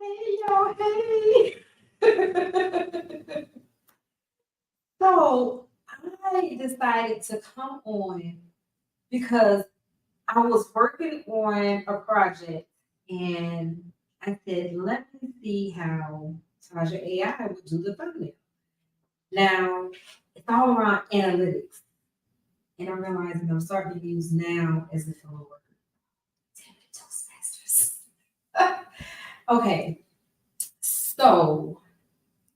Hey, y'all, hey. So I decided to come on because I was working on a project and I said, let me see how Taja AI would do the thumbnail. Now, it's all around analytics. And I'm realizing I'm starting to use now as a fellow worker. Damn it, Toastmasters. Okay, so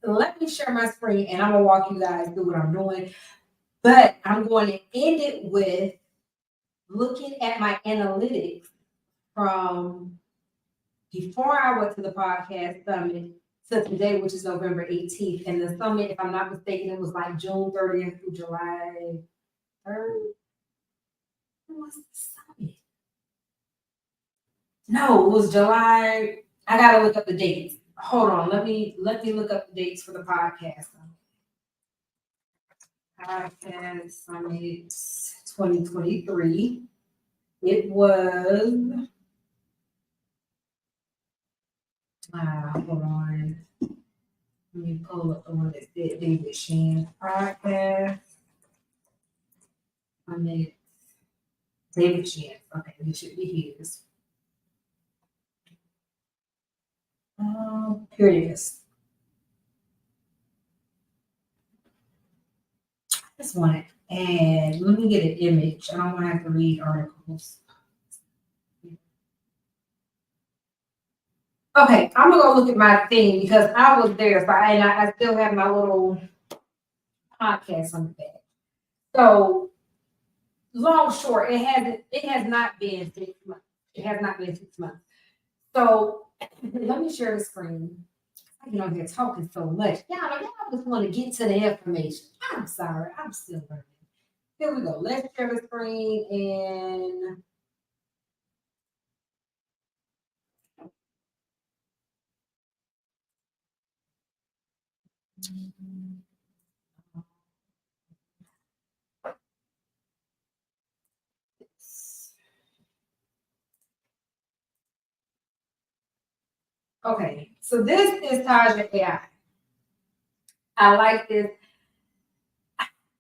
let me share my screen and I'm gonna walk you guys through what I'm doing. But I'm going to end it with looking at my analytics from before I went to the podcast summit to today, which is November 18th. And the summit, if I'm not mistaken, it was like June 30th through July 3rd. When was the summit? No, it was July. I gotta look up the dates. Hold on, let me look up the dates for the podcast. Podcast Summit 2023. It was hold on. Let me pull up the one that said David Shan podcast. Summit. David Shan. Okay, it should be his. Here it is. I just want to add, let me get an image. I don't want to have to read articles. Okay, I'm gonna go look at my thing because I was there, so I still have my little podcast on the back. So long short, it has not been 6 months. It has not been 6 months. So let me share the screen. I get on here talking so much. Y'all just want to get to the information. I'm sorry, I'm still learning. Here we go. Let's share the screen and okay, so this is Taja AI. I like this.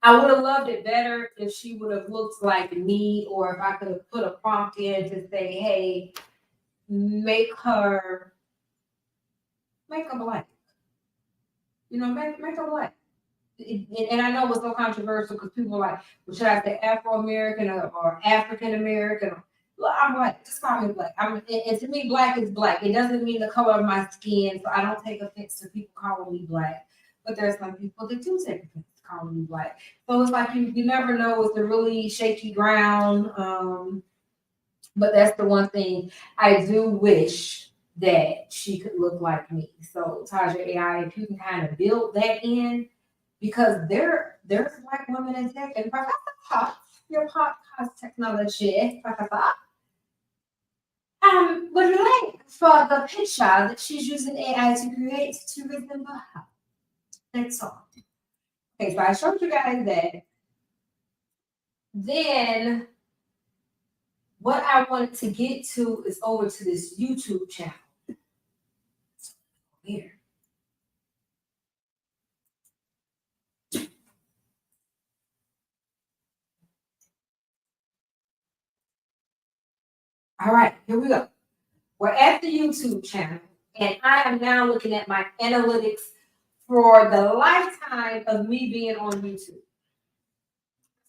I would have loved it better if she would have looked like me, or if I could have put a prompt in to say, hey, make her black. You know, make her black. And I know it's so controversial because people are like, well, should I say Afro-American or African-American? Look, I'm black. Just call me black. And to me, black is black. It doesn't mean the color of my skin, so I don't take offense to people calling me black. But there's some people that do take offense to calling me black. So it's like you never know. It's a really shaky ground. But that's the one thing I do wish that she could look like me. So Taja AI, if you can kind of build that in, because there's black women in tech and your podcast technology. Would like for the picture that she's using AI to create to resemble her. That's all. Okay, so I showed you guys that. Then what I wanted to get to is over to this YouTube channel. Here. All right, here we go. We're at the YouTube channel, and I am now looking at my analytics for the lifetime of me being on YouTube.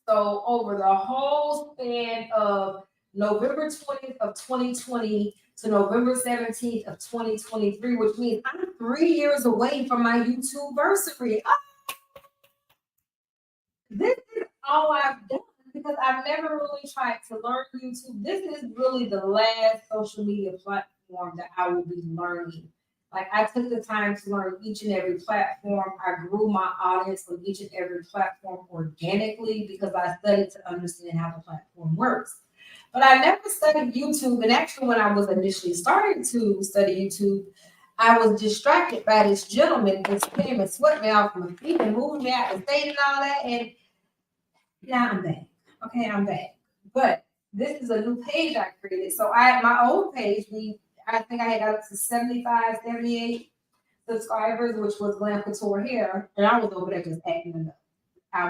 So over the whole span of November 20th of 2020 to November 17th of 2023, which means I'm 3 years away from my YouTube versary. This is all I've done because I've never really tried to learn YouTube. This is really the last social media platform that I will be learning. Like I took the time to learn each and every platform. I grew my audience on each and every platform organically because I studied to understand how the platform works. But I never studied YouTube. And actually, when I was initially starting to study YouTube, I was distracted by this gentleman that came and swept me off my feet and moved me out the state and all that. And now I'm back. Okay, I'm back. But this is a new page I created. So my old page, I think I had got up to 75, 78 subscribers, which was Glam Couture Hair. And I was over there just acting it up. I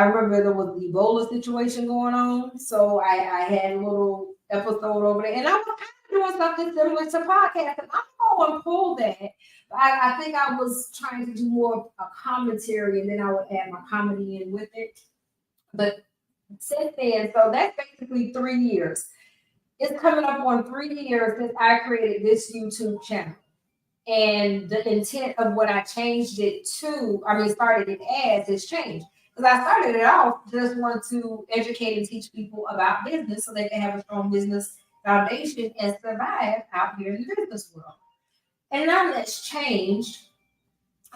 remember there was the Ebola situation going on. So I had a little episode over there. And I was kind of doing something similar to podcasting. I don't know what pulled that. I think I was trying to do more of a commentary, and then I would add my comedy in with it. But since then, so that's basically 3 years. It's coming up on 3 years since I created this YouTube channel. And the intent of what I changed it to, started it as, has changed. Because I started it off just want to educate and teach people about business so they can have a strong business foundation and survive out here in the business world. And now that's changed,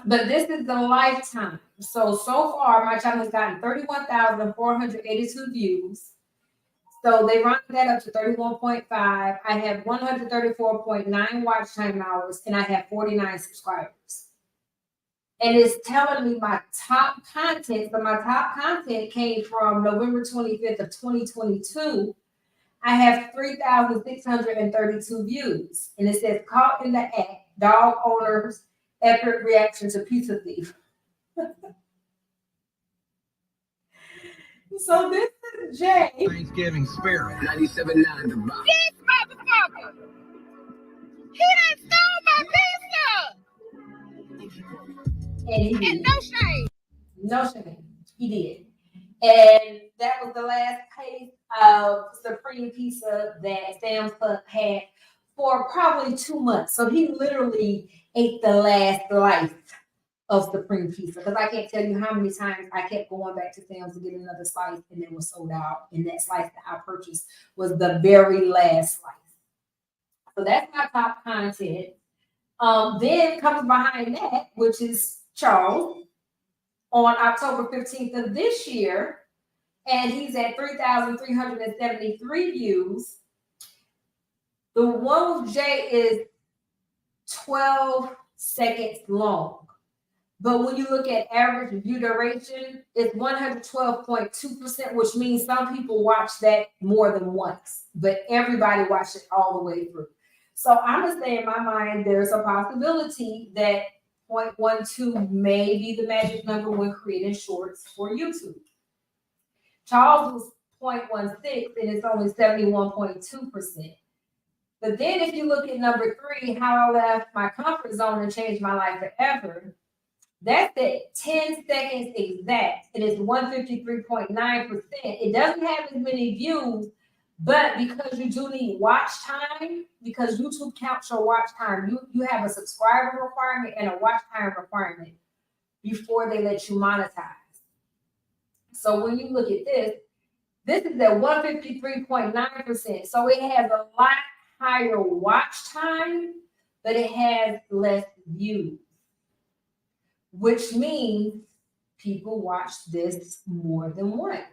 but this is the lifetime. So far, my channel has gotten 31,482 views. So they rounded that up to 31.5. I have 134.9 watch time hours, and I have 49 subscribers. And it's telling me my top content. So my top content came from November 25th of 2022. I have 3,632 views. And it says, caught in the act, dog owners, epic reaction to pizza thief. So this is Jay. Thanksgiving spirit. 97.9 the box. This motherfucker. He done stole my pizza. And he did. And no shame. No shame. He did. And that was the last taste of Supreme Pizza that Sam's Club had for probably 2 months. So he literally ate the last slice of Supreme Pizza, because I can't tell you how many times I kept going back to Sam's to get another slice, and it was sold out. And that slice that I purchased was the very last slice. So that's my top content. Then comes behind that, which is Charles, on October 15th of this year, and he's at 3,373 views. The one with Jay is 12 seconds long. But when you look at average view duration, it's 112.2%, which means some people watch that more than once, but everybody watched it all the way through. So I'm going to say in my mind, there's a possibility that 0.12 may be the magic number when creating shorts for YouTube. Charles was 0.16, and it's only 71.2%. But then if you look at number 3, how I left my comfort zone and changed my life forever, that's at 10 seconds exact. It is 153.9%. It doesn't have as many views, but because you do need watch time, because YouTube counts your watch time, you have a subscriber requirement and a watch time requirement before they let you monetize. So when you look at this is at 153.9%. So it has a lot higher watch time, but it has less views, which means people watch this more than once.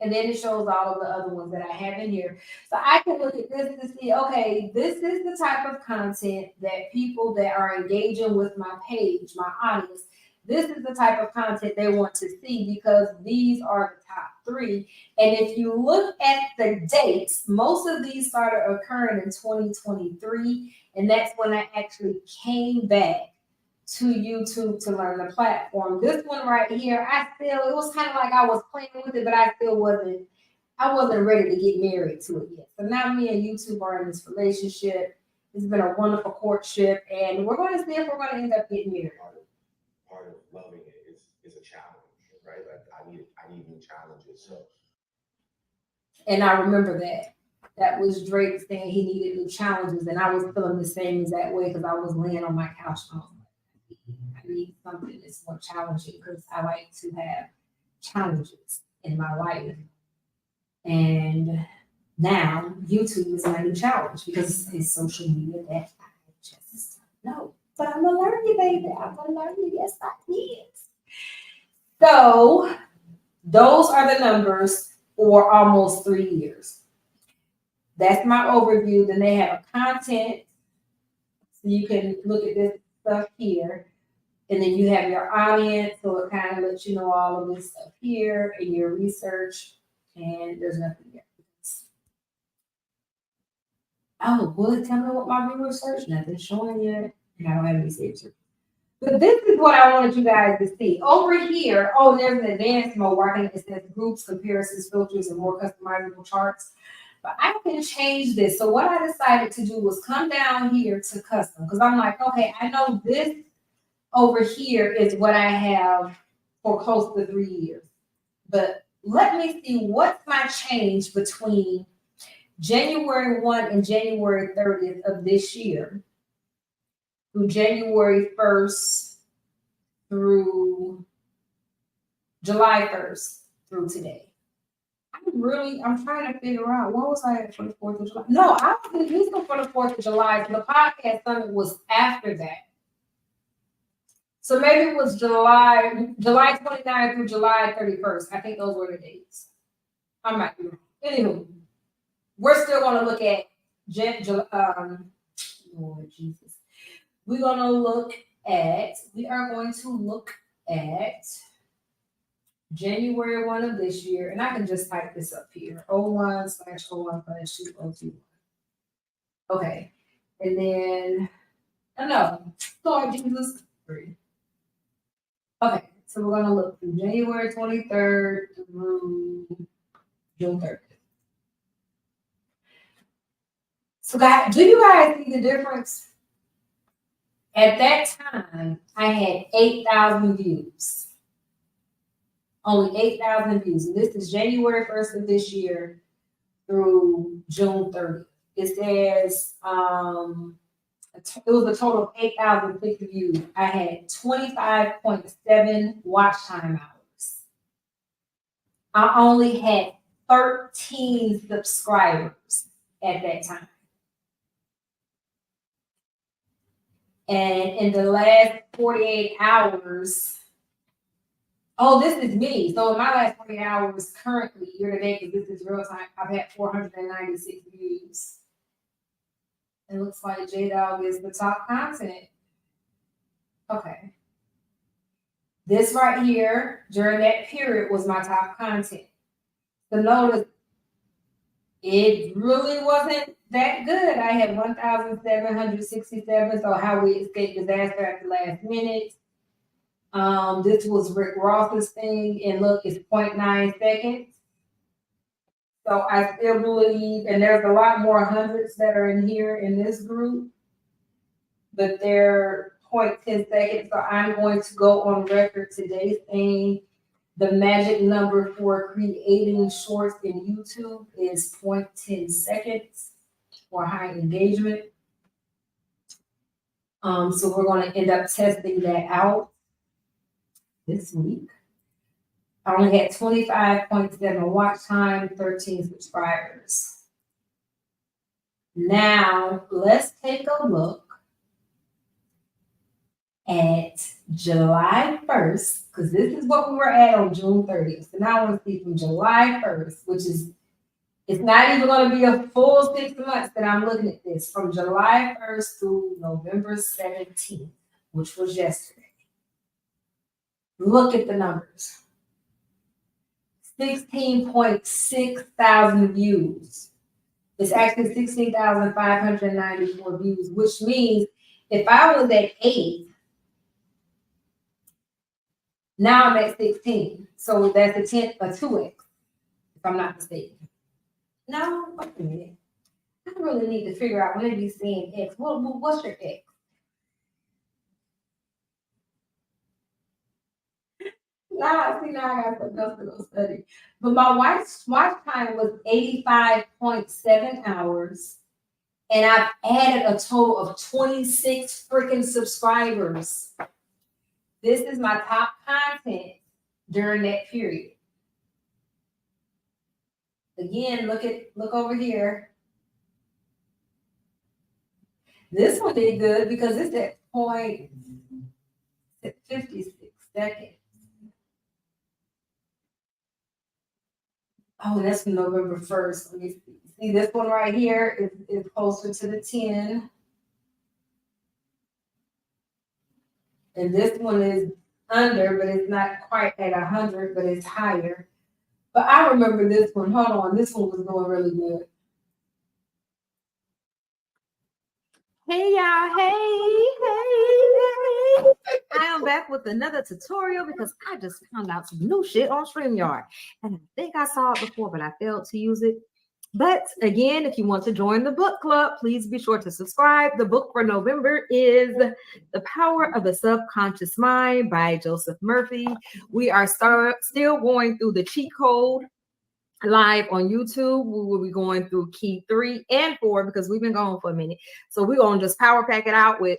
And then it shows all of the other ones that I have in here. So I can look at this to see, okay, this is the type of content that people that are engaging with my page, my audience, this is the type of content they want to see, because these are the top 3. And if you look at the dates, most of these started occurring in 2023. And that's when I actually came back to YouTube to learn the platform. This one right here, it was kind of like I was playing with it, but I wasn't ready to get married to it yet. So now me and YouTube are in this relationship. It's been a wonderful courtship, and we're going to see if we're going to end up getting married. Part of loving it is a challenge, right? Like I need new challenges. So, and I remember that was Drake saying he needed new challenges, and I was feeling the same exact way, because I was laying on my couch home. I need something that's more challenging, because I like to have challenges in my life. And now YouTube is my new challenge, because it's social media that I just know. But I'm gonna learn you, baby. I'm gonna learn you. Yes, I is. So those are the numbers for almost 3 years. That's my overview. Then they have a content, so you can look at this stuff here. And then you have your audience, so it kind of lets you know all of this stuff here in your research, and there's nothing there. Oh, will it tell me what my viewers search? Nothing showing yet. And I don't have any saved search. But this is what I wanted you guys to see. Over here, oh, there's an advanced mode where I can it says groups, comparisons, filters, and more customizable charts. But I can change this. So what I decided to do was come down here to custom because I'm like, okay, I know this over here is what I have for close to 3 years. But let me see what's my change between January 1 and January 30th of this year through January 1st through July 1st through today. I'm trying to figure out what was I at for the 4th of July? No, I was in Houston for the 4th of July. So the podcast summit was after that. So maybe it was July 29th through July 31st. I think those were the dates. I might be wrong. Anywho, we're still going to look at Lord Jesus. We are going to look at January 1 of this year, and I can just type this up here. 01/01/2021. Okay. And then Lord Jesus. 3. Okay, so we're gonna look from January 23rd through June 30th. So guys, do you guys see the difference? At that time, I had 8,000 views. Only 8,000 views. And this is January 1st of this year through June 30th. It says it was a total of 8,050 views. I had 25.7 watch time hours. I only had 13 subscribers at that time. And in the last 48 hours, this is me. So in my last 48 hours currently, year to date, because this is real time, I've had 496 views. It looks like J-Dog is the top content. Okay. This right here, during that period, was my top content. So notice, it really wasn't that good. I had 1,767, so how we escaped disaster at the last minute. This was Rick Ross's thing, and look, it's 0.9 seconds. So I still believe, and there's a lot more hundreds that are in here in this group, but they're 0.10 seconds. So I'm going to go on record today saying the magic number for creating shorts in YouTube is 0.10 seconds for high engagement. So we're going to end up testing that out this week. I only had 25.7 watch time, 13 subscribers. Now, let's take a look at July 1st, because this is what we were at on June 30th. So now I want to see from July 1st, which is, it's not even going to be a full 6 months that I'm looking at this, from July 1st through November 17th, which was yesterday. Look at the numbers. 16.6 thousand views. It's actually 16,594 views, which means if I was at 8, now I'm at 16. So that's a 2x, if I'm not mistaken. No, wait a minute. I really need to figure out when it be saying X. What's your X? Now I got something else to go study. But my watch time was 85.7 hours. And I've added a total of 26 freaking subscribers. This is my top content during that period. Again, look over here. This one did good because it's at 56 seconds. Oh, that's November 1st. Let me see. This one right here is closer to the 10. And this one is under, but it's not quite at 100, but it's higher. But I remember this one. Hold on. This one was going really good. Hey y'all, hey. I am back with another tutorial because I just found out some new shit on StreamYard. And I think I saw it before, but I failed to use it. But again, if you want to join the book club, please be sure to subscribe. The book for November is The Power of the Subconscious Mind by Joseph Murphy. We are still going through the cheat code live on YouTube. We will be going through key 3 and 4 because we've been going for a minute. So we're going to just power pack it out with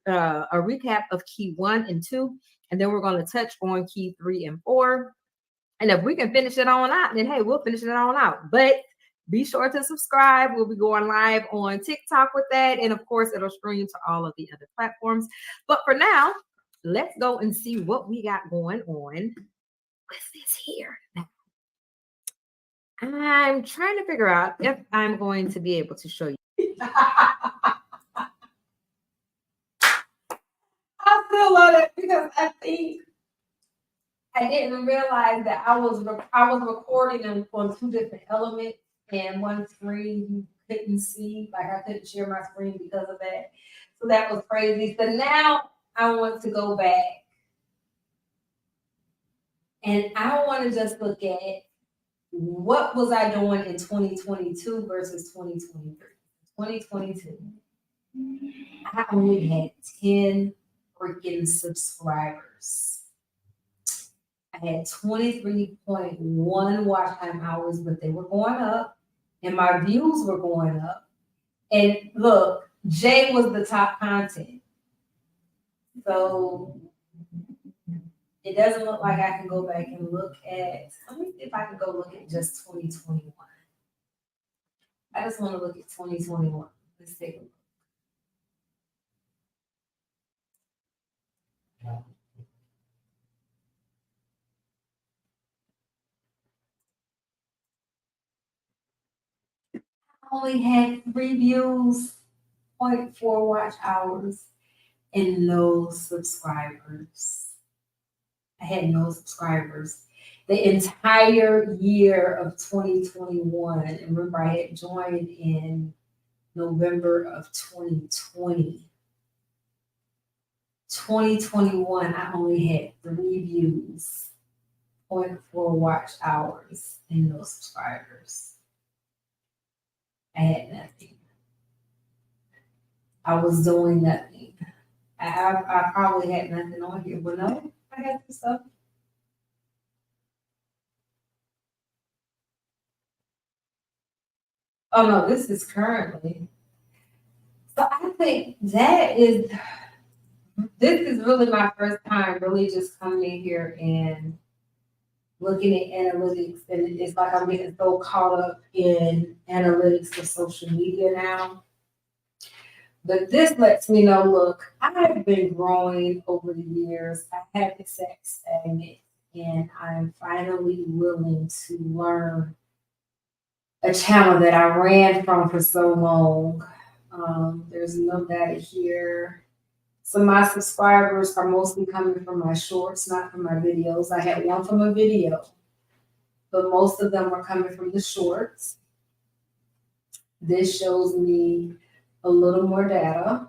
a recap of key 1 and 2. And then we're going to touch on key 3 and 4. And if we can finish it on out, then hey, we'll finish it on out. But be sure to subscribe. We'll be going live on TikTok with that. And of course, it'll stream to all of the other platforms. But for now, let's go and see what we got going on with this here. Now, I'm trying to figure out if I'm going to be able to show you. I still love it because I think I didn't realize that I was recording them on 2 different elements, and one screen you couldn't see, like I couldn't share my screen because of that. So that was crazy. So now I want to go back and I want to just look at what was I doing in 2022 versus 2023. 2022, I only had 10 freaking subscribers. I had 23.1 watch time hours, but they were going up, and my views were going up. And look, Jay was the top content. So it doesn't look like I can go back and look at, let me see if I can go look at just 2021. I just want to look at 2021. Let's take a look. I only had 3 views, 0.4 watch hours, and no subscribers. I had no subscribers. The entire year of 2021, and remember I had joined in November of 2020. 2021, I only had 3 views, 0.4 watch hours, and no subscribers. I had nothing. I was doing nothing. I probably had nothing on here, but no, I got some stuff. Oh no, this is currently. So I think this is really my first time really just coming in here and looking at analytics, and it's like I'm getting so caught up in analytics for social media now. But this lets me know, look, I've been growing over the years. I haven't sat stagnant, and I'm finally willing to learn a channel that I ran from for so long. There's no data here. So my subscribers are mostly coming from my shorts, not from my videos. I had one from a video, but most of them are coming from the shorts. This shows me a little more data.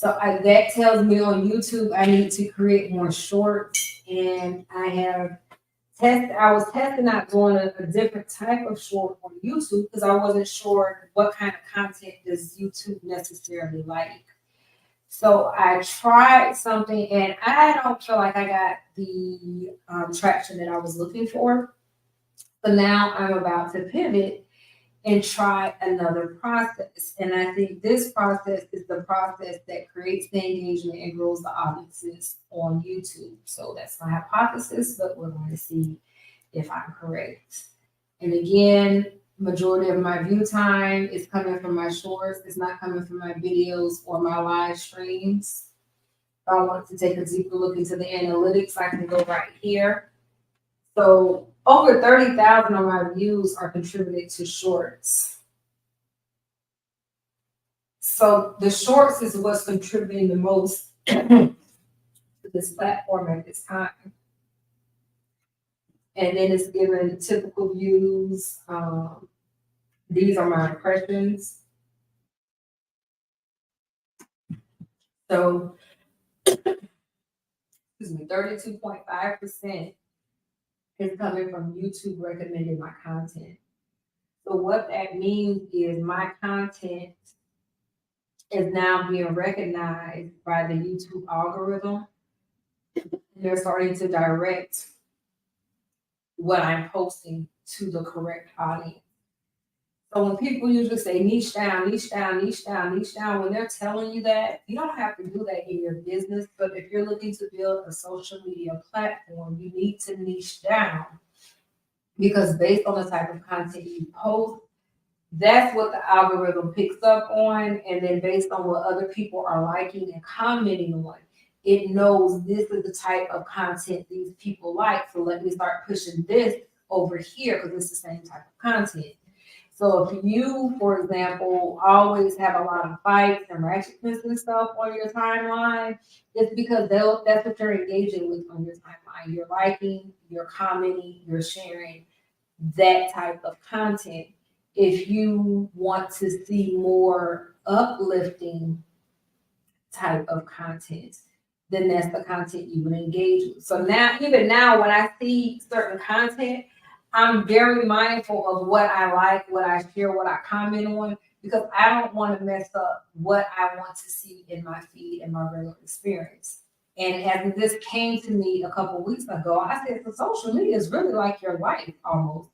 That tells me on YouTube I need to create more shorts, and I was testing out doing a different type of short on YouTube because I wasn't sure what kind of content does YouTube necessarily like. So I tried something, and I don't feel like I got the traction that I was looking for. So now I'm about to pivot and try another process. And I think this process is the process that creates the engagement and grows the audiences on YouTube. So that's my hypothesis, but we're going to see if I'm correct. And again, majority of my view time is coming from my shorts. It's not coming from my videos or my live streams. If I want to take a deeper look into the analytics, I can go right here. So over 30,000 of my views are contributed to shorts. So the shorts is what's contributing the most to this platform at this time. And then it's given typical views. These are my impressions. So, excuse me, 32.5% is coming from YouTube recommending my content. So what that means is my content is now being recognized by the YouTube algorithm. They're starting to direct what I'm posting to the correct audience. So when people usually say niche down, niche down, niche down, niche down, when they're telling you that, you don't have to do that in your business. But if you're looking to build a social media platform, you need to niche down, because based on the type of content you post, that's what the algorithm picks up on. And then based on what other people are liking and commenting on, it knows this is the type of content these people like. So let me start pushing this over here because it's the same type of content. So if you, for example, always have a lot of fights and ratchetness and stuff on your timeline, it's because that's what you're engaging with on your timeline. You're liking, you're commenting, you're sharing that type of content. If you want to see more uplifting type of content, then that's the content you would engage with. So now, even now, when I see certain content, I'm very mindful of what I like, what I share, what I comment on, because I don't want to mess up what I want to see in my feed and my regular experience. And as this came to me a couple of weeks ago, I said, so social media is really like your life almost.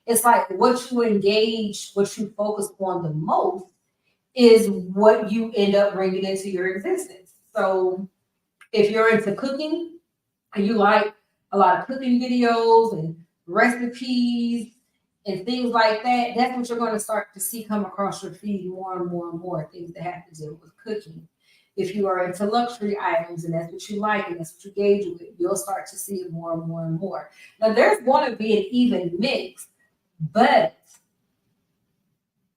It's like what you engage, what you focus on the most is what you end up bringing into your existence. So if you're into cooking and you like a lot of cooking videos and recipes and things like that, that's what you're going to start to see come across your feed more and more and more, things that have to do with cooking. If you are into luxury items and that's what you like and that's what you gauge with, you'll start to see it more and more and more. Now, there's going to be an even mix, but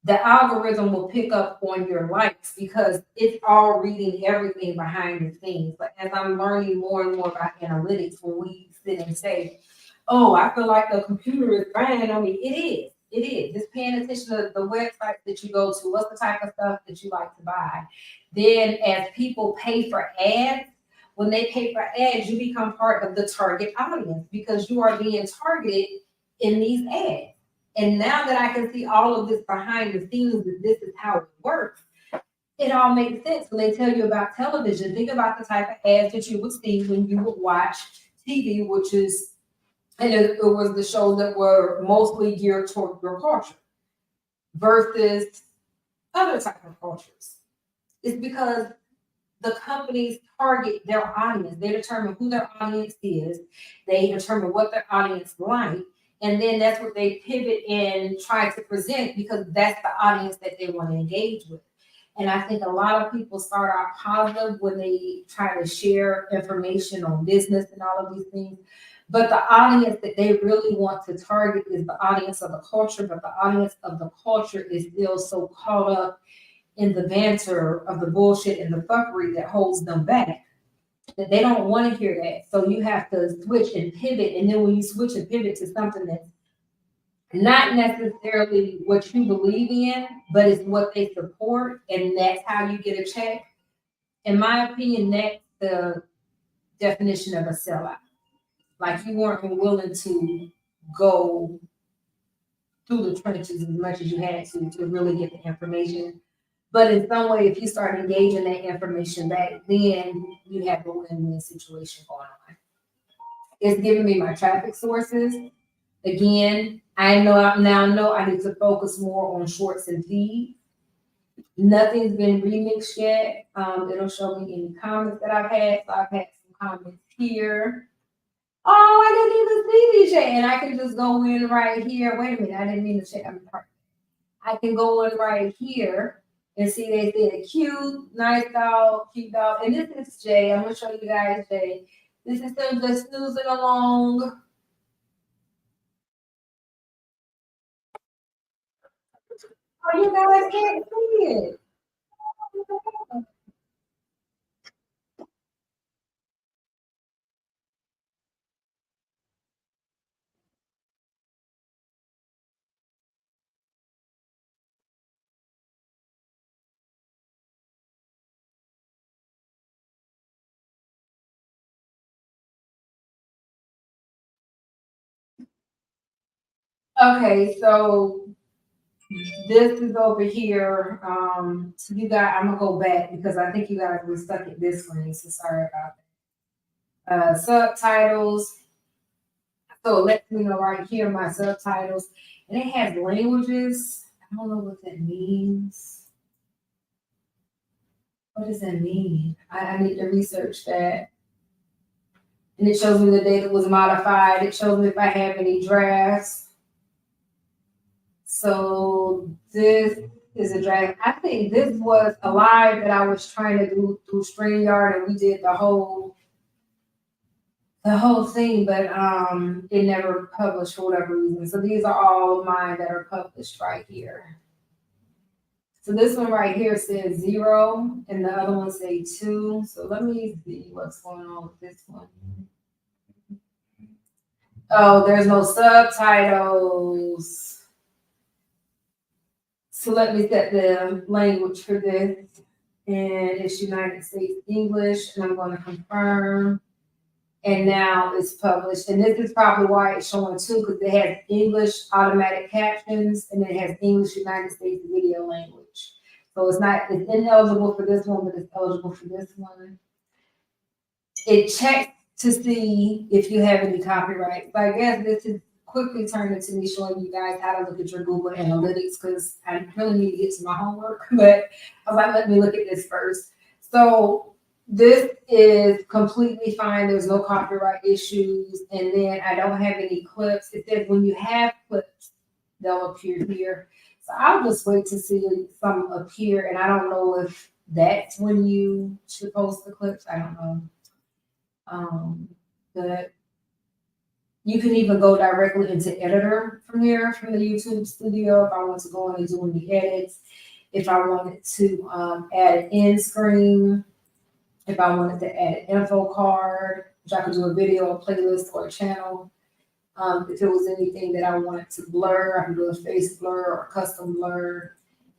the algorithm will pick up on your likes because it's all reading everything behind the scenes. But as I'm learning more and more about analytics, when we sit and say, oh, I feel like the computer is buying on me, it is. It is. Just paying attention to the website that you go to, what's the type of stuff that you like to buy. Then as people pay for ads, when they pay for ads, you become part of the target audience because you are being targeted in these ads. And now that I can see all of this behind the scenes, that this is how it works, it all makes sense when they tell you about television. Think about the type of ads that you would see when you would watch TV, which is, and it was the shows that were mostly geared toward your culture versus other type of cultures. It's because the companies target their audience. They determine who their audience is. They determine what their audience like. And then that's what they pivot and try to present because that's the audience that they want to engage with. And I think a lot of people start out positive when they try to share information on business and all of these things. But the audience that they really want to target is the audience of the culture, but the audience of the culture is still so caught up in the banter of the bullshit and the fuckery that holds them back, that they don't want to hear that. So you have to switch and pivot. And then when you switch and pivot to something that's not necessarily what you believe in, but it's what they support, and that's how you get a check. In my opinion, that's the definition of a sellout. Like you weren't willing to go through the trenches as much as you had to really get the information. But in some way, if you start engaging that information back, then you have a win-win situation going on. It's giving me my traffic sources. Again, I now know I need to focus more on shorts and feeds. Nothing's been remixed yet. It'll show me any comments that I've had. So I've had some comments here. Oh, I didn't even see these yet. And I can just go in right here. Wait a minute, I didn't mean to check. I can go in right here and see they said cute, nice dog, cute dog. And this is Jay. I'm gonna show you guys Jay. This is them just snoozing along. Oh, you guys can't see it. Okay, so this is over here. So you guys, I'm gonna go back because I think you guys were stuck at this screen. So sorry about that. Subtitles. So let me know right here my subtitles, and it has languages. I don't know what that means. What does that mean? I need to research that. And it shows me the date that was modified. It shows me if I have any drafts. So this is a draft. I think this was a live that I was trying to do through StreamYard, and we did the whole thing, but it never published for whatever reason. So these are all mine that are published right here. So this one right here says 0, and the other one say 2. So let me see what's going on with this one. Oh, there's no subtitles. So let me set the language for this. And it's United States English, and I'm going to confirm. And now it's published. And this is probably why it's showing 2, because it has English automatic captions, and it has English United States video language. So it's ineligible for this one, but it's eligible for this one. It checks to see if you have any copyright. So I guess this is quickly turned into me showing you guys how to look at your Google Analytics, because I really need to get to my homework, but I was like, let me look at this first. So this is completely fine. There's no copyright issues. And then I don't have any clips. It says when you have clips, they'll appear here. So I'll just wait to see some appear. And I don't know if that's when you should post the clips. I don't know. But you can even go directly into editor from here, from the YouTube studio, if I want to go in and do any edits, if I wanted to add an end screen, if I wanted to add an info card, which I could do a video, a playlist, or a channel. If it was anything that I wanted to blur, I can do a face blur or a custom blur.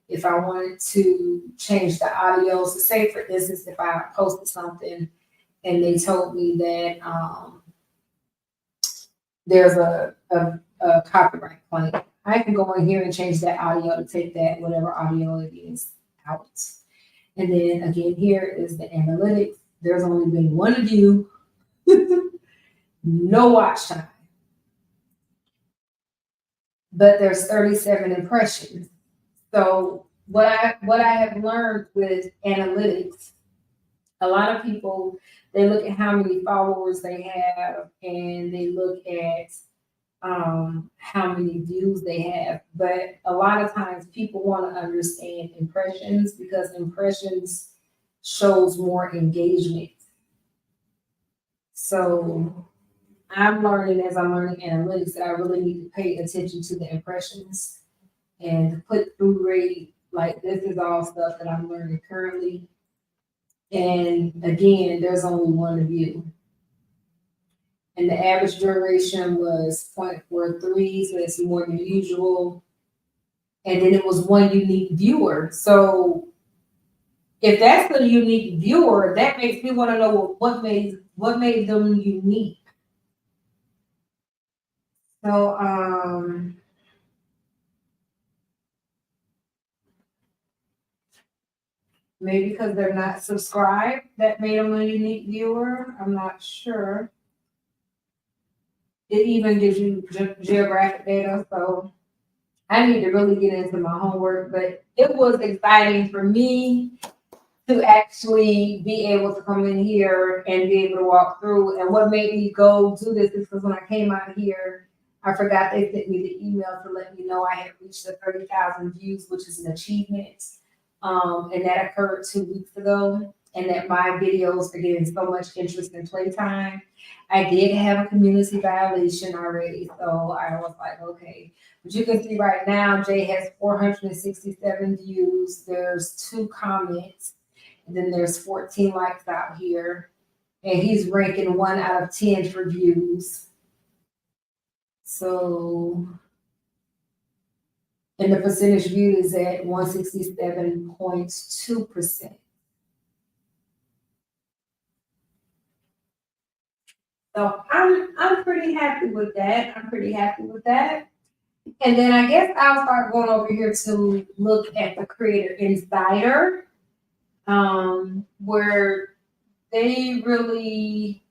If I wanted to change the audio, so say for instance, if I posted something and they told me that there's a copyright claim, I can go in here and change that audio to take that, whatever audio it is, out. And then again, here is the analytics. There's only been one view, no watch time, but there's 37 impressions. So what I have learned with analytics, a lot of people, they look at how many followers they have, and they look at how many views they have. But a lot of times people want to understand impressions, because impressions shows more engagement. So I'm learning, as I'm learning analytics, that I really need to pay attention to the impressions and the click-through rate. Like, this is all stuff that I'm learning currently. And again, there's only one view. And the average duration was 0.43, so that's more than usual. And then it was one unique viewer. So if that's a unique viewer, that makes me want to know what made them unique. So maybe because they're not subscribed, that made them a unique viewer. I'm not sure. It even gives you geographic data, so I need to really get into my homework. But it was exciting for me to actually be able to come in here and be able to walk through. And what made me go do this is because when I came out here, I forgot they sent me the email to let me know I had reached the 30,000 views, which is an achievement. And that occurred 2 weeks ago, and that my videos are getting so much interest and playtime. I did have a community violation already, so I was like, okay. But you can see right now, Jay has 467 views. There's 2 comments, and then there's 14 likes out here. And he's ranking 1 out of 10 for views. So, and the percentage viewed is at 167.2%. So I'm pretty happy with that. And then I guess I'll start going over here to look at the Creator Insider, where they really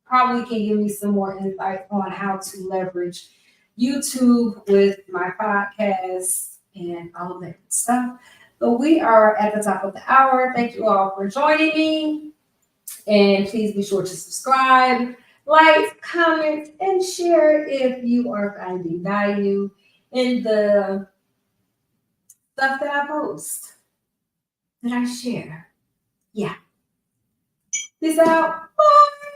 probably can give me some more insight on how to leverage YouTube with my podcast and all of that stuff. But we are at the top of the hour. Thank you all for joining me. And please be sure to subscribe, like, comment, and share if you are finding value in the stuff that I post, that I share. Yeah. Peace out. Bye.